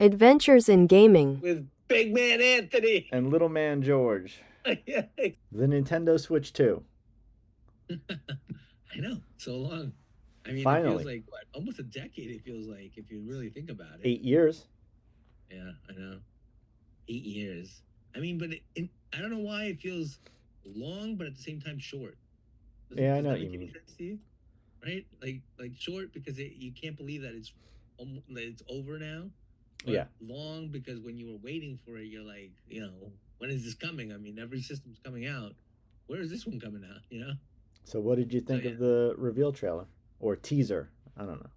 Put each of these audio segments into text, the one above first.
Adventures in Gaming. with Big Man Anthony. And Little Man George. Yeah. The Nintendo Switch 2. I know, so long. I mean, it feels Finally. like what, almost a decade. It feels like if you really think about it. 8 years. Yeah, I know. 8 years. I mean, but I don't know why it feels long, but at the same time short. Yeah, I Does know that what you make any mean. sense to you? Right? Like short because you can't believe that that it's over now, Yeah. but long because when you were waiting for it, you're like, when is this coming? I mean, every system's coming out. Where is this one coming out? So, what did you So think yeah, of the reveal trailer or teaser? I don't know.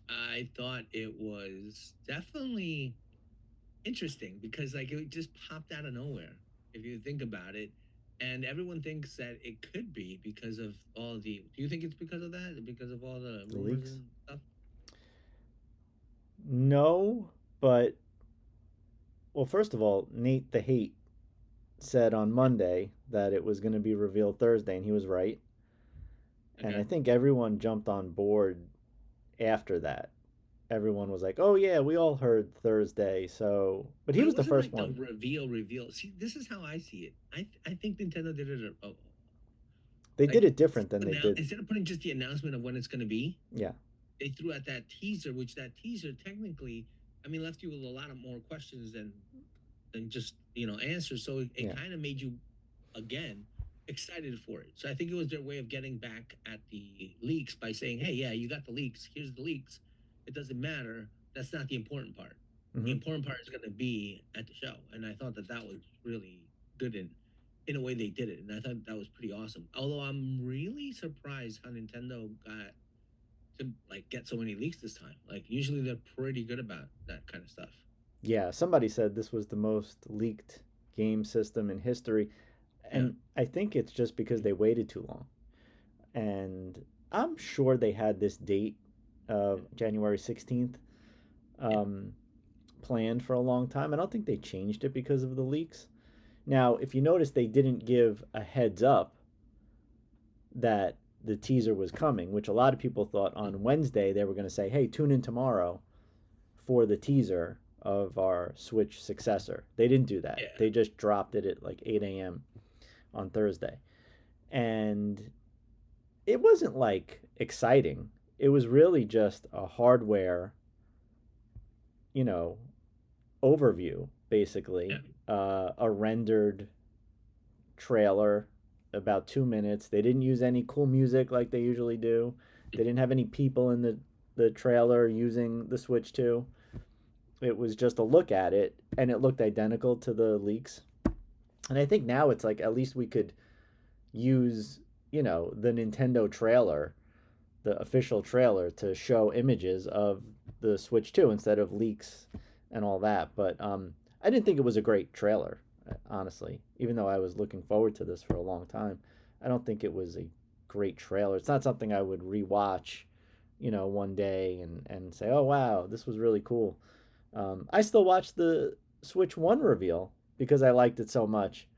I thought it was definitely interesting because like it just popped out of nowhere if you think about it, and everyone thinks that it could be because of all the. Do you think it's because of that? Because of all the The rumors leaks? and stuff? No, but well, first of all, Nate the Hate said on Monday that it was going to be revealed Thursday, and he was right. And I Okay. think everyone jumped on board after that. Everyone was like, "Oh yeah, we all heard Thursday." So, but he But it was the wasn't first like the one. reveal. See, this is how I see it. I think Nintendo did it They did like it different than they did. instead of putting just the announcement of when it's going to be, Yeah, they threw out that teaser, which that teaser technically, I mean, left you with a lot of more questions than just answers. So it yeah, kind of made you again excited for it. So I think it was their way of getting back at the leaks by saying, "Hey, yeah, you got the leaks. Here's the leaks. It doesn't matter. That's not the important part. The hmm important part is going to be at the show." And I thought that was really good in a way they did it, and I thought that was pretty awesome. Although I'm really surprised how Nintendo got to like get so many leaks this time. Like usually they're pretty good about that kind of stuff. yeah. Somebody said this was the most leaked game system in history, Yeah. and I think it's just because they waited too long. And I'm sure they had this date of January 16th Yeah. um, planned for a long time. I don't think they changed it because of the leaks. Now, if you notice, they didn't give a heads up that the teaser was coming, which a lot of people thought on Wednesday they were going to say, hey, tune in tomorrow for the teaser of our Switch successor. They didn't do that. Yeah. They just dropped it at like 8 a.m. on Thursday. And it wasn't like exciting. It was really just a hardware, you know, overview, Yeah. basically. A rendered trailer, about 2 minutes. They didn't use any cool music like they usually do. They didn't have any people in the trailer using the Switch 2. It was just a look at it, and it looked identical to the leaks. And I think now it's like at least we could use, the Nintendo trailer, the official trailer, to show images of the Switch 2 instead of leaks and all that. But I didn't think it was a great trailer, honestly. Even though I was looking forward to this for a long time, I don't think it was a great trailer. It's not something I would rewatch, one day and say, oh wow, this was really cool. I still watch the Switch 1 reveal because I liked it so much.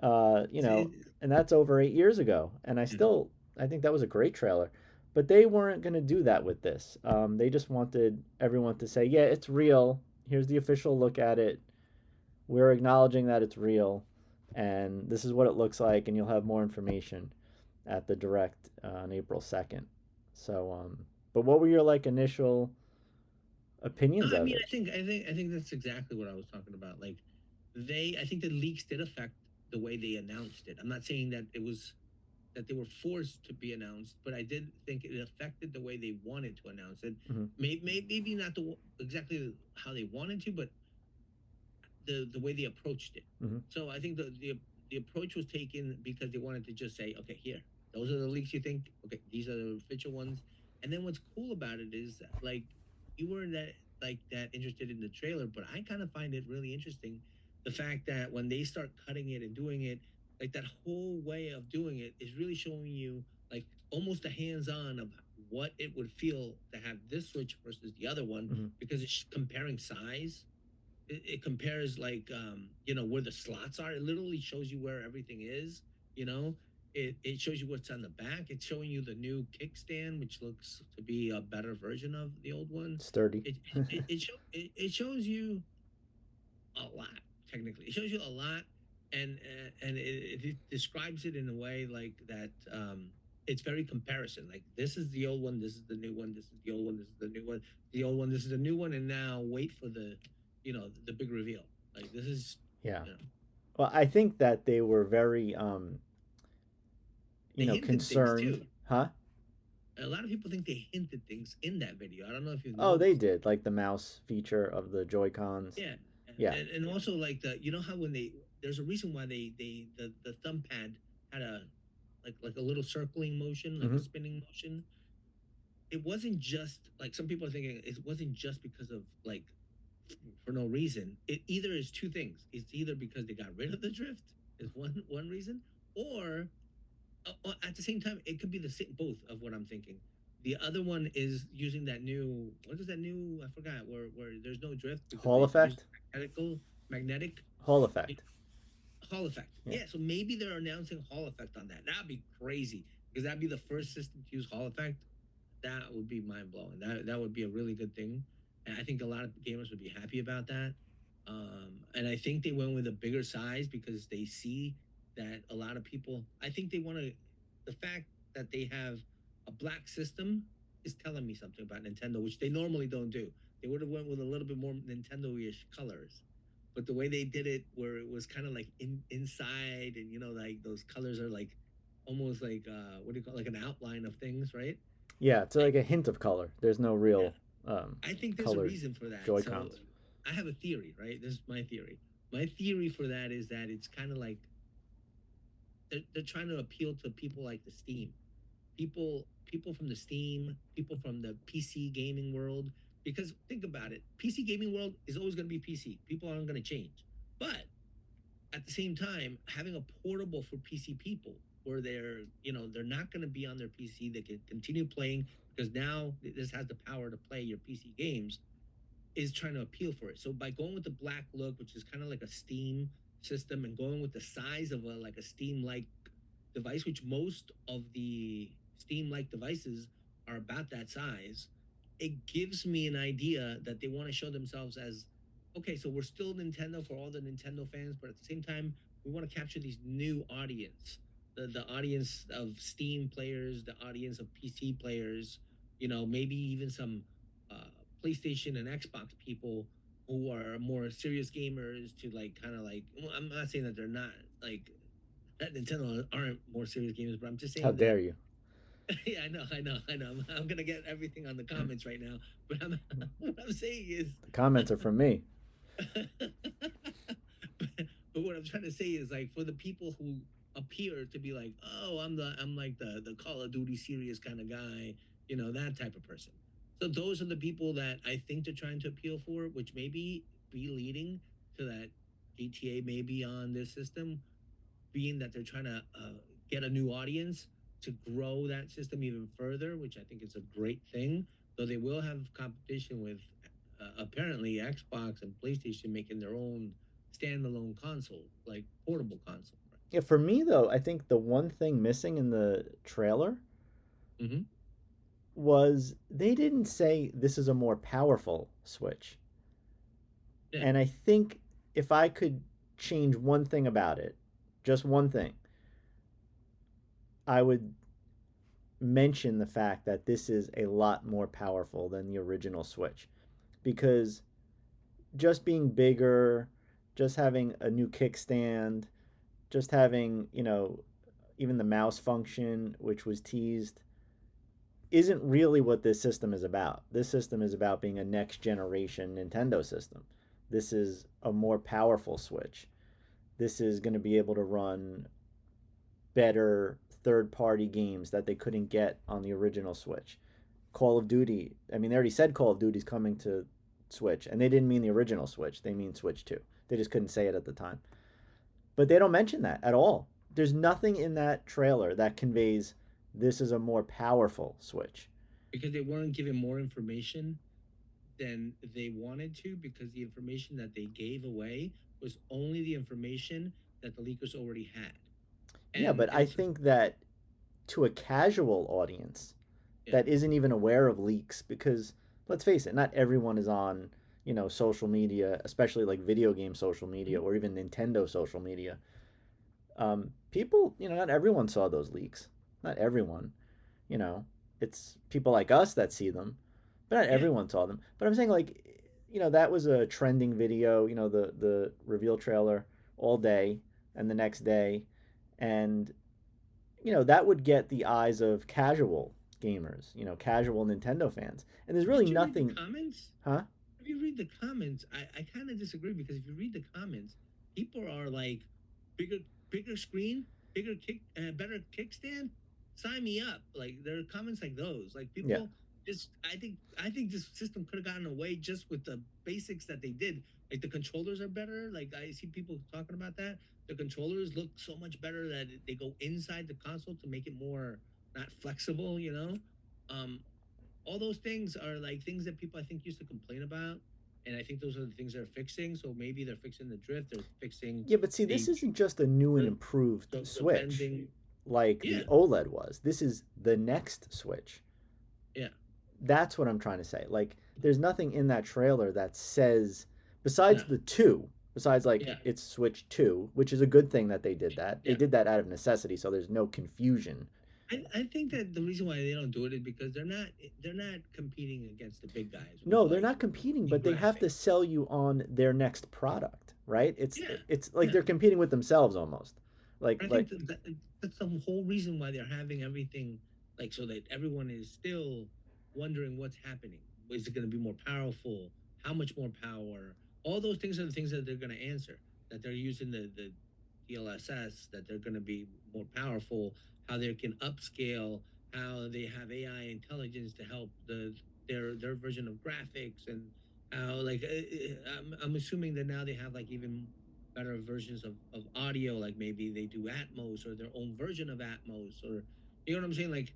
Uh, you know, See, and that's over 8 years ago. And I think that was a great trailer. But they weren't going to do that with this. They just wanted everyone to say, yeah, it's real. Here's the official look at it. We're acknowledging that it's real. And this is what it looks like. And you'll have more information at the direct on April 2nd. So, but what were your like initial No, opinions I of mean, it? I think that's exactly what I was talking about. Like, I think the leaks did affect the way they announced it. I'm not saying that it was that they were forced to be announced, but I did think it affected the way they wanted to announce it. Hmm. Maybe not exactly how they wanted to, but the way they approached it. Hmm. So I think the approach was taken because they wanted to just say, okay, here, those are the leaks you think. Okay, these are the official ones. And then what's cool about it is that, like you weren't that interested in the trailer, but I kind of find it really interesting the fact that when they start cutting it and doing it, like that whole way of doing it is really showing you like almost a hands-on of what it would feel to have this switch versus the other one Hmm. because it's comparing size. It compares like where the slots are. It literally shows you where everything is, you know It shows you what's on the back. It's showing you the new kickstand, which looks to be a better version of the old one. Sturdy. It shows you a lot. Technically, it shows you a lot, and it describes it in a way like that. It's very comparison. Like, this is the old one, this is the new one, this is the old one, this is the new one, the old one, this is the new one, and now wait for the, the big reveal. Like, this is, Yeah. you know, Well, I think that they were very, they hinted things concerned. too. Huh? A lot of people think they hinted things in that video. I don't know if you've Oh, they noticed. did, like the mouse feature of the Joy Cons. Yeah, Yeah. and also like how when there's a reason why the thumb pad had a like a little circling motion, like a Mm-hmm. spinning motion. It wasn't just like some people are thinking. It wasn't just because of like for no reason. It either is two things. It's either because they got rid of the drift is one reason, or at the same time it could be the same both of what I'm thinking. The other one is using that new what is that new I forgot where there's no drift because Hall they use effect. magnetic Hall effect. Hall effect. Yeah. Yeah, so maybe they're announcing Hall effect on that. That'd be crazy because that'd be the first system to use Hall effect. That would be mind blowing. That would be a really good thing, and I think a lot of gamers would be happy about that. And I think they went with a bigger size because they see that a lot of people. I think they want to. The fact that they have a black system is telling me something about Nintendo, which they normally don't do. They would have went with a little bit more Nintendo-ish colors, but the way they did it, where it was kind of like inside, and like those colors are like almost like what do you call like an outline of things, right? Yeah, it's like a hint of color. There's no Yeah, real I think there's a colored reason for that. Joy So Cons. I have a theory, right? This is my theory. My theory for that is that it's kind of like they're trying to appeal to people like the Steam people from the Steam, people from the PC gaming world. Because think about it, PC gaming world is always going to be PC. People aren't going to change, but at the same time, having a portable for PC people where they're not going to be on their PC, they can continue playing because now this has the power to play your PC games is trying to appeal for it. So by going with the black look, which is kind of like a Steam system, and going with the size of a Steam like device, which most of the Steam like devices are about that size, it gives me an idea that they want to show themselves as okay, so we're still Nintendo for all the Nintendo fans, but at the same time, we want to capture these new audience. The audience of Steam players, the audience of PC players, maybe even some uh, PlayStation and Xbox people who are more serious gamers to like kind of like well, I'm not saying that they're not like that Nintendo aren't more serious gamers, but I'm just How saying that dare you? yeah, I know. I'm gonna get everything on the comments right now, but I'm what I'm saying is The comments are from me. but what I'm trying to say is like for the people who appear to be like, oh, I'm like the Call of Duty serious kind of guy, that type of person. So those are the people that I think they're trying to appeal for, which maybe be leading to that GTA may be on this system, being that they're trying to get a new audience to grow that system even further, which I think is a great thing. Though they will have competition with apparently Xbox and PlayStation making their own standalone console, like portable console. Yeah, for me though, I think the one thing missing in the trailer Right? Mm-hmm. was they didn't say this is a more powerful Switch. Yeah, And I think if I could change one thing about it, just one thing, I would mention the fact that this is a lot more powerful than the original Switch. Because just being bigger, just having a new kickstand, just having, even the mouse function, which was teased, isn't really what this system is about. This system is about being a next generation Nintendo system. This is a more powerful Switch. This is going to be able to run better third party games that they couldn't get on the original Switch. Call of Duty, I mean, they already said Call of Duty's coming to Switch, and they didn't mean the original Switch, they mean Switch 2. They just couldn't say it at the time. But they don't mention that at all. There's nothing in that trailer that conveys this is a more powerful Switch. because they weren't given more information than they wanted to, because the information that they gave away was only the information that the leakers already had. Yeah, but I And so, think that to a casual audience yeah. that isn't even aware of leaks, because let's face it, not everyone is on, social media, especially like video game social media Mhm. or even Nintendo social media. People, not everyone saw those leaks. Not everyone, you know. It's people like us that see them, but not Yeah. everyone saw them. But I'm saying like, that was a trending video, the reveal trailer all day and the next day, and that would get the eyes of casual gamers, casual Nintendo fans. And there's really Did you read the nothing, comments? huh? If you read the comments, I kind of disagree because if you read the comments, people are like, bigger bigger screen, better kickstand. Sign me up. Like there are comments like those. Like Yeah. people just I think this system could have gotten away just with the basics that they did. Like the controllers are better. Like I see people talking about that. The controllers look so much better that they go inside the console to make it more not flexible. Um, all those things are like things that people I think used to complain about, and I think those are the things they're fixing. So maybe they're fixing the drift, they're fixing Yeah, but see, this the isn't just a new and the, improved the Switch bending. like Yeah, the OLED was. This is the next Switch. yeah, That's what I'm trying to say. Like, there's nothing in that trailer that says, besides no, the two, besides like yeah. it's Switch 2, which is a good thing that they did that. They Yeah, did that out of necessity, so there's no confusion. I think that the reason why they don't do it is because they're not competing against the big guys with No, they're like not competing, the but they have to graphics. sell you on their next product, right? It's Yeah, it's like yeah. they're competing with themselves almost. Like I like think that's the whole reason why they're having everything like so that everyone is still wondering what's happening. Is it going to be more powerful? How much more power? All those things are the things that they're going to answer. That they're using the DLSS. That they're going to be more powerful. How they can upscale. How they have AI intelligence to help their version of graphics and how like I'm assuming that now they have like even better versions of audio, like maybe they do Atmos or their own version of Atmos, or you know what I'm saying? Like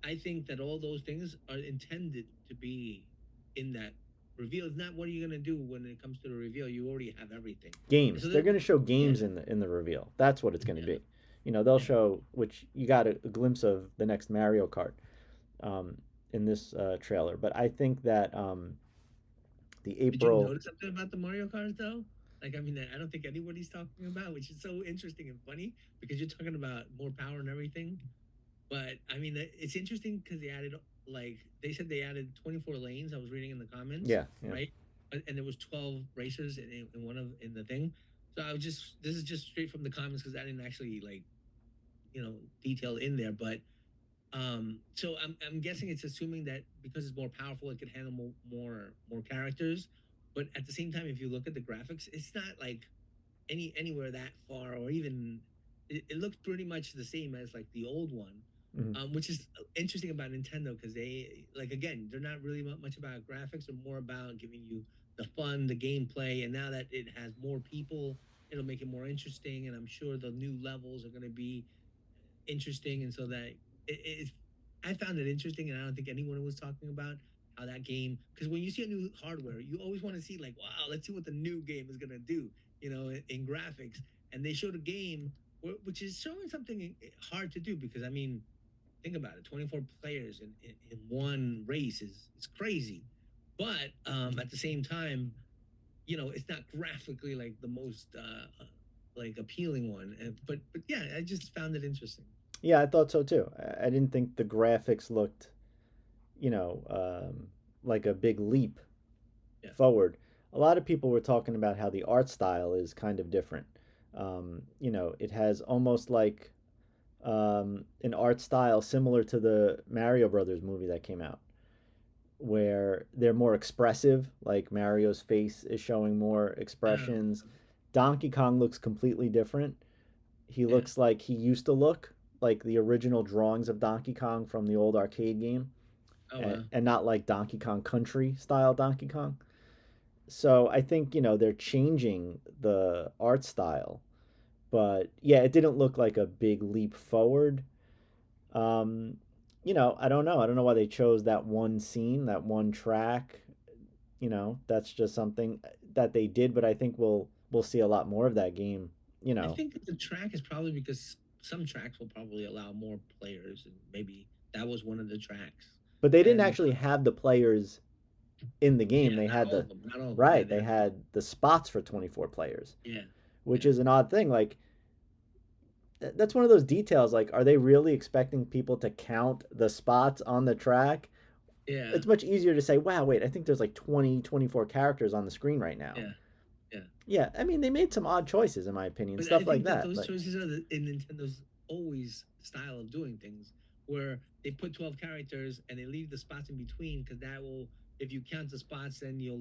I think that all those things are intended to be in that reveal. It's not what are you gonna do when it comes to the reveal. You already have everything. And games. so They're going to show yeah, games in the reveal. That's what it's going to yeah, be. They'll yeah. show, which you got a glimpse of the next Mario Kart um, in this trailer. But I think that the Did you April, notice something about the Mario cars though? Like I mean, I don't think anybody's talking about, which is so interesting and funny because you're talking about more power and everything. But I mean, it's interesting because they added like they said they added 24 lanes. I was reading in the comments, yeah, yeah. right? And there was 12 racers in one of in the thing. So I was just this is just straight from the comments because I didn't actually like detail in there. But so I'm guessing it's assuming that because it's more powerful, it can handle more characters. But at the same time, if you look at the graphics, it's not like anywhere that far or even it looks pretty much the same as like the old one, Mhm. which is interesting about Nintendo because they like again they're not really much about graphics, they're more about giving you the fun, the gameplay, and now that it has more people, it'll make it more interesting, and I'm sure the new levels are going to be interesting, and so that it's I found it interesting, and I don't think anyone was talking about how that game because when you see a new hardware, you always want to see like, wow, let's see what the new game is gonna do, in graphics. And they showed a game which is showing something hard to do because I mean, think about it, 24 players in one race is crazy, but at the same time, it's not graphically like the most like appealing one, but yeah, I just found it interesting. Yeah, I thought so too. I didn't think the graphics looked, you know, um, like a big leap Yeah. forward. A lot of people were talking about how the art style is kind of different. It has almost like an art style similar to the Mario Brothers movie that came out, where they're more expressive. Like Mario's face is showing more Oh, expressions. Donkey Kong looks completely different. He yeah. looks like he used to look like the original drawings of Donkey Kong from the old arcade game, Oh, and, wow. and not like Donkey Kong Country style Donkey Kong. So I think, they're changing the art style, but yeah, it didn't look like a big leap forward. Um, I don't know. I don't know why they chose that one scene, that one track. That's just something that they did, but I think we'll see a lot more of that game. You I know, think the track is probably because some tracks will probably allow more players, and maybe that was one of the tracks. But they didn't And actually have the players in the game. yeah, They not had all the of them, not all of them. Yeah, right. they They had had the spots for 24 players, yeah, which yeah, is an odd thing. Like that's one of those details. Like, are they really expecting people to count the spots on the track? yeah, It's much easier to say, wow, wait, I think there's like 20, 24 characters on the screen right now. yeah, yeah. Yeah, I mean, they made some odd choices, in my opinion, But I stuff like think that that. those Like, choices are in Nintendo's always style of doing things, where they put 12 characters and they leave the spots in between because that will, if you count the spots, then you'll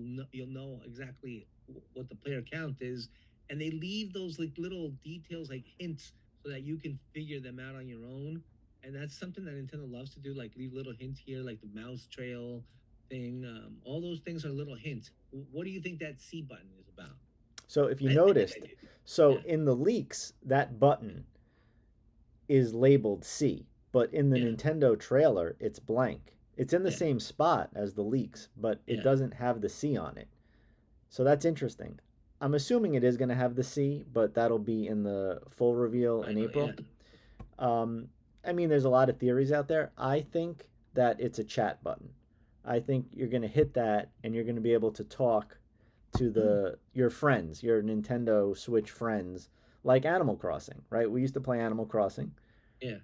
know exactly what the player count is, and they leave those like little details like hints so that you can figure them out on your own, and that's something that Nintendo loves to do, like leave little hints here, like the mouse trail thing. All those things are little hints. What do you think that C button is about? so if you I think I noticed, do. so Yeah, in the leaks, that button is labeled C, but in the yeah. Nintendo trailer, it's blank. It's in the Yeah, same spot as the leaks, but it yeah, doesn't have the C on it. So that's interesting. I'm assuming it is going to have the C, but that'll be in the full reveal in final, April. yeah. Um, I mean, there's a lot of theories out there. I think that it's a chat button. I think you're going to hit that and you're going to be able to talk to Oh, the your friends, your Nintendo Switch friends, like Animal Crossing, right? We used to play Animal Crossing, yeah,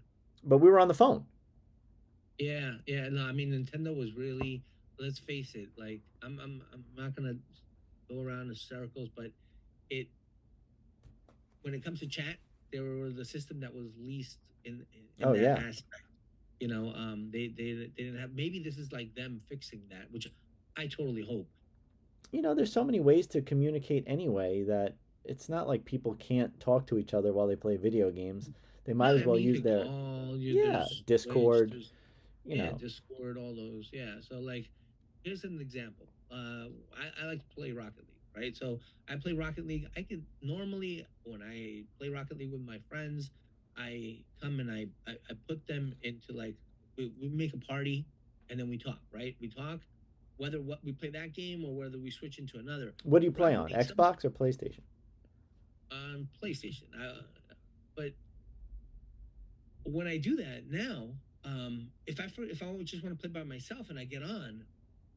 but we were on the phone. yeah, yeah. No, I mean Nintendo was really. Let's face it. Like I'm not gonna go around in circles, but it when it comes to chat, they were the system that was least in Oh that yeah. aspect. They didn't have. Maybe this is like them fixing that, which I totally hope. There's so many ways to communicate anyway that it's not like people can't talk to each other while they play video games. They No, might as I well mean you use could their call. yeah, There's Twitch. Discord, There's you yeah, know. Discord. All those. Yeah. So like, here's an example. I like to play Rocket League, right? So I play Rocket League. I could normally when I play Rocket League with my friends, I come and I put them into like we make a party and then we talk, right? We talk whether what we play that game or whether we switch into another. What do you play Rocket on? League some Xbox or PlayStation? on PlayStation. But when I do that now, if I just want to play by myself and I get on,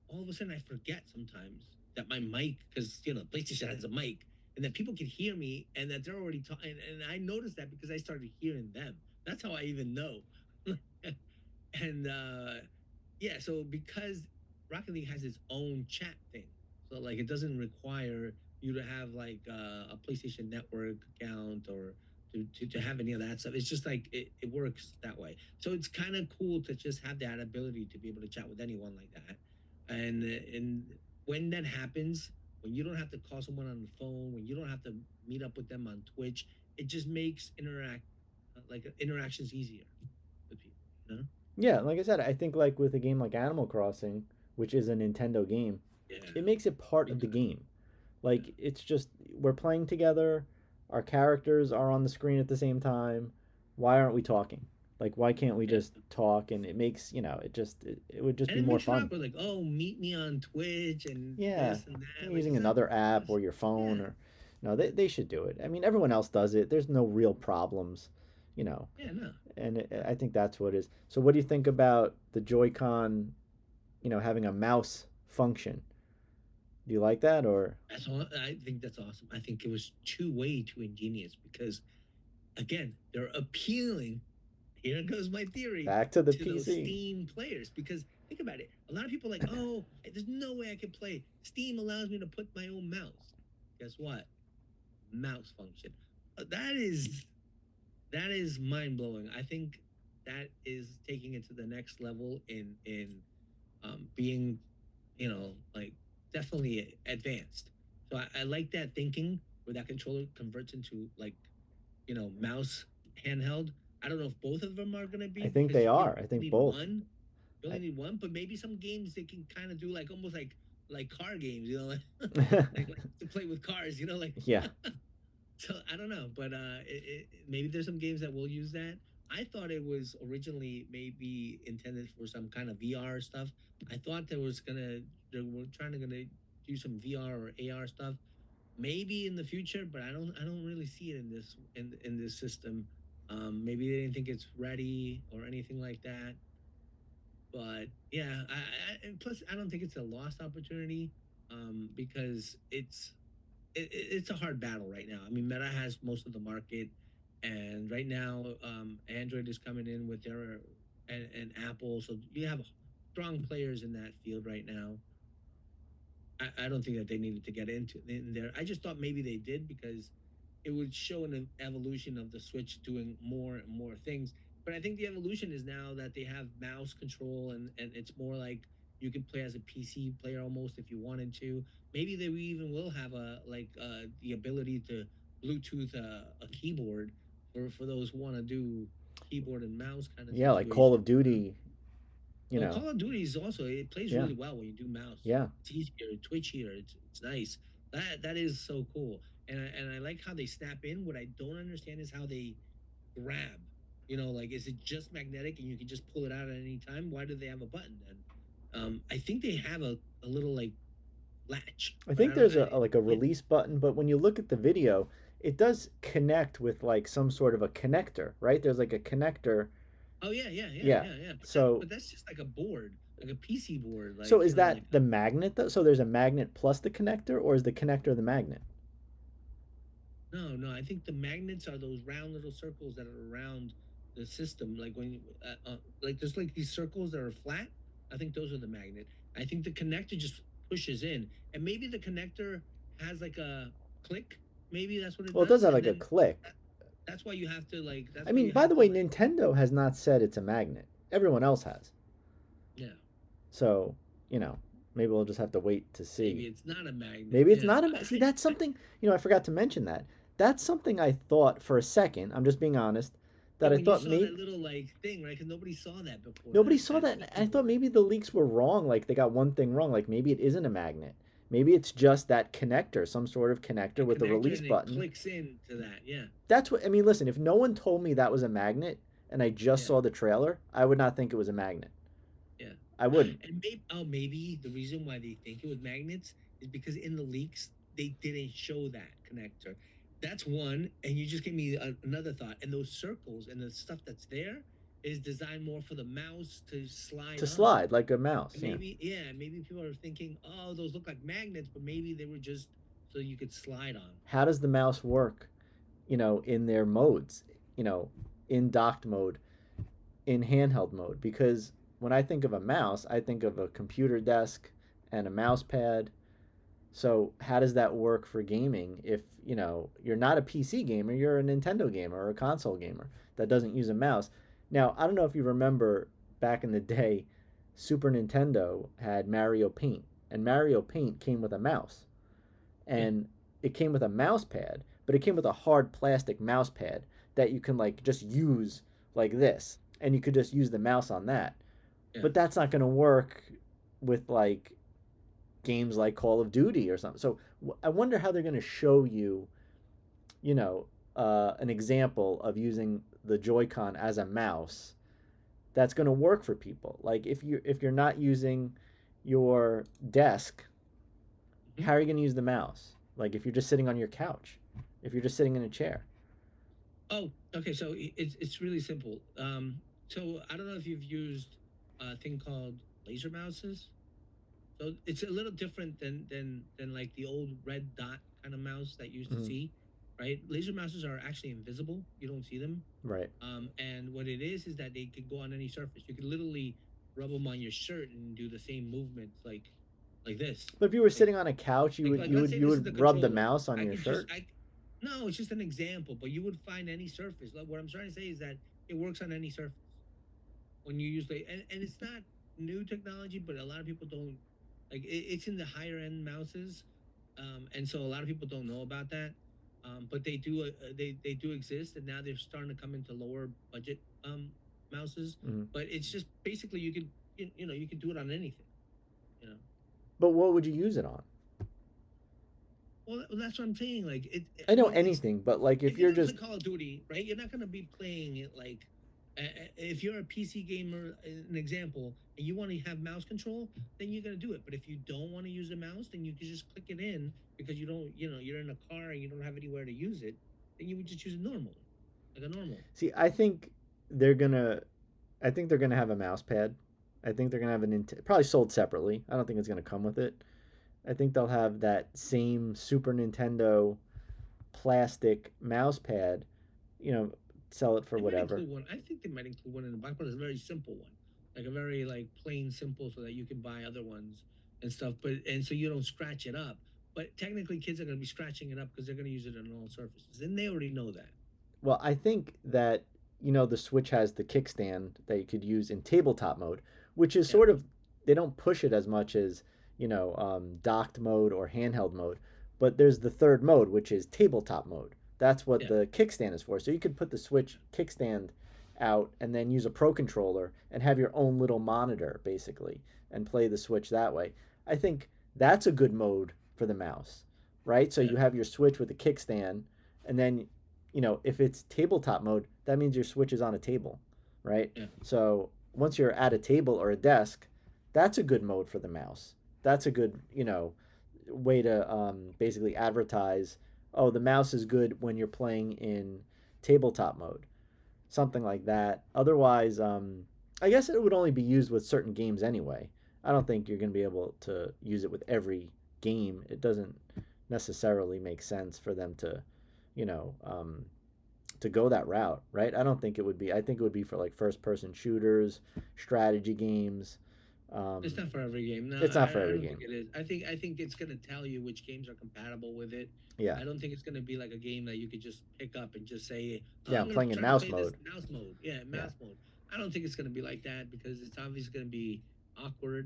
all of a sudden I forget sometimes that my mic, because PlayStation has a mic, and that people can hear me, and that they're already talking. And I noticed that because I started hearing them. That's how I even know. And yeah, so because Rocket League has its own chat thing, so like it doesn't require you to have like a PlayStation Network account or to have any of that stuff. It's just like it works that way. So it's kind of cool to just have that ability to be able to chat with anyone like that. And when that happens, when you don't have to call someone on the phone, when you don't have to meet up with them on Twitch, it just makes interactions easier with people. You know? Yeah, like I said, I think like with a game like Animal Crossing, which is a Nintendo game, Yeah. it makes it part of the game. Like it's just we're playing together, our characters are on the screen at the same time. Why aren't we talking? Like why can't we Yeah. just talk and it makes, it would just And be it more makes it fun. awkward, like, oh, meet me on Twitch and Yeah, this and that. Like, using it's not another app ridiculous. or your phone Yeah, or no, they should do it. I mean, everyone else does it. There's no real problems, you know. yeah, no, And no. I think that's what it is. So what do you think about the Joy-Con, having a mouse function? Do you like that or That's all. I think that's awesome. I think it was way too ingenious because, again, they're appealing. Here goes my theory back to the to those PC? Steam players because think about it. A lot of people are like, oh, there's no way I can play. Steam allows me to put my own mouse. Guess what? Mouse function. That is mind blowing. I think that is taking it to the next level in being, like definitely advanced. So I like that thinking where that controller converts into like mouse handheld. I don't know if both of them are gonna I be think because they you are. I only think need both. one. You I, only need one, but maybe some games they can kind of do like almost like car games, like to play with cars, like yeah. so I don't know, but maybe there's some games that will use that. I thought it was originally maybe intended for some kind of VR stuff. I thought they were trying to gonna do some VR or AR stuff, maybe in the future, but I don't really see it in this system. Maybe they didn't think it's ready or anything like that. But yeah, and plus I don't think it's a lost opportunity, because it's a hard battle right now. I mean, Meta has most of the market, and right now, Android is coming in with their and Apple, so you have strong players in that field right now. I don't think that they needed to get into in there. I just thought maybe they did because it would show an evolution of the Switch doing more and more things. But I think the evolution is now that they have mouse control, and it's more like you can play as a PC player almost if you wanted to. Maybe they even will have a like the ability to Bluetooth a keyboard for those who want to do keyboard and mouse kind of Yeah, like Call situation. of Duty, you Well, know. Call of Duty is also it plays Yeah. really well when you do mouse. Yeah. It's easier, twitchier. It's nice. That is so cool, and I like how they snap in. What I don't understand is how they grab. Like is it just magnetic and you can just pull it out at any time? Why do they have a button then? I think they have a little like latch, I but think I don't. there's a like a Yeah. release button, but when you look at the video, it does connect with like some sort of a connector, right? There's like a connector. Oh yeah, yeah, yeah, Yeah. yeah, yeah. But So that's just like a board, like a PC board, so like is like that the magnet though? So there's a magnet plus the connector, or is the connector the magnet? No, no. I think the magnets are those round little circles that are around the system. Like when, like there's like these circles that are flat. I think those are the magnet. I think the connector just pushes in, and maybe the connector has like a click. Maybe that's what it Well, it does does, have and like a then click. that, that's why you have to like. I That's why mean, you by have the to way, like. Nintendo has not said it's a magnet. Everyone else has. Yeah, So, you know, maybe we'll just have to wait to see. maybe it's not a magnet. Maybe it's Yeah, not a. See, that's something. I forgot to mention that. That's something I thought for a second. I'm just being honest. yeah. That I When you thought saw that maybe little like thing, right? Because nobody saw that before nobody that saw that that. PC I thought board. maybe the leaks were wrong. Like they got one thing wrong. Like maybe it isn't a magnet. Maybe it's just that connector, some sort of connector A with a connector release and it button. clicks into that. Yeah, That's what I mean. Listen, if no one told me that was a magnet and I just yeah. saw the trailer, I would not think it was a magnet. Yeah. I wouldn't. And maybe the reason why they think it was magnets is because in the leaks they didn't show that connector. That's one, and you just gave me another thought. And those circles and the stuff that's there is designed more for the mouse to slide To on. slide like a mouse, And yeah. maybe people are thinking, oh, those look like magnets, but maybe they were just so you could slide on. How does the mouse work, in their modes, you know, in docked mode, in handheld mode? Because when I think of a mouse, I think of a computer desk and a mouse pad. So how does that work for gaming if, you're not a PC gamer, you're a Nintendo gamer or a console gamer that doesn't use a mouse? Now, I don't know if you remember back in the day, Super Nintendo had Mario Paint, and Mario Paint came with a mouse. Yeah, And it came with a mouse pad, but it came with a hard plastic mouse pad that you can like just use like this, and you could just use the mouse on that. yeah. But that's not going to work with like games like Call of Duty or something. So I wonder how they're going to show you, an example of using the Joy-Con as a mouse that's going to work for people. Like if you're not using your desk, Mhm. how are you going to use the mouse? Like if you're just sitting on your couch, if you're just sitting in a chair. Oh, okay. So it's really simple. So I don't know if you've used a thing called laser mouses. So it's a little different than like the old red dot kind of mouse that you used to Mm-hmm. see, right? Laser mouses are actually invisible. You don't see them. Right. And what it is that they could go on any surface. You could literally rub them on your shirt and do the same movements like this. But if you were Like sitting on a couch, you would you let's would say you this is would the rub the controller. mouse on I your could just shirt. I No, it's just an example, but you would find any surface. Like what I'm trying to say is that it works on any surface when you use and it's not new technology, but a lot of people don't like it's in the higher end mouses, and so a lot of people don't know about that. But they do exist, and now they're starting to come into lower budget mouses. Mm-hmm. But it's just basically you could do it on anything, you know. But what would you use it on? Well, that's what I'm saying. Like I I know mean, it's anything, but like if if you're you're gonna play just Call of Duty, right? You're not gonna be playing it like if you're a PC gamer, an example, and you want to have mouse control, then you're gonna do it. But if you don't want to use a mouse, then you can just click it in because you don't, you're in a car and you don't have anywhere to use it. Then you would just use it normally. like a normal. See, they're gonna, I think they're gonna have a mouse pad. I think they're gonna have probably sold separately. I don't think it's gonna come with it. I think they'll have that same Super Nintendo plastic mouse pad. You know, sell it for They might whatever. include one. I think they might include one in the box, but it's a very simple one, like a very like plain simple, so that you can buy other ones and stuff. But and so you don't scratch it up. But technically, kids are going to be scratching it up because they're going to use it on all surfaces, and they already know that. Well, I think that the Switch has the kickstand that you could use in tabletop mode, which is Yeah, sort of they don't push it as much as docked mode or handheld mode, but there's the third mode, which is tabletop mode. That's what yeah, the kickstand is for. So you could put the Switch kickstand out and then use a Pro controller and have your own little monitor basically and play the Switch that way. I think that's a good mode for the mouse, right? So yeah, you have your Switch with the kickstand, and then if it's tabletop mode, that means your Switch is on a table, right? yeah. So once you're at a table or a desk, that's a good mode for the mouse. That's a good, way to basically advertise, oh, the mouse is good when you're playing in tabletop mode, something like that. Otherwise, I guess it would only be used with certain games anyway. I don't think you're going to be able to use it with every game. It doesn't necessarily make sense for them you know, um, to go that route, right? I don't think it would be. I think it would be for like first person shooters, strategy games. It's Um, not for every game. No, it's not for I every don't think game. it is. I think it's gonna tell you which games are compatible with it. Yeah, I don't think it's gonna be like a game that you could just pick up and just say, "Oh, yeah. I'm I'm gonna playing in try to mouse play this mode. mouse mode." Yeah, Yeah. mouse mode. I don't think it's gonna be like that because it's obviously gonna be awkward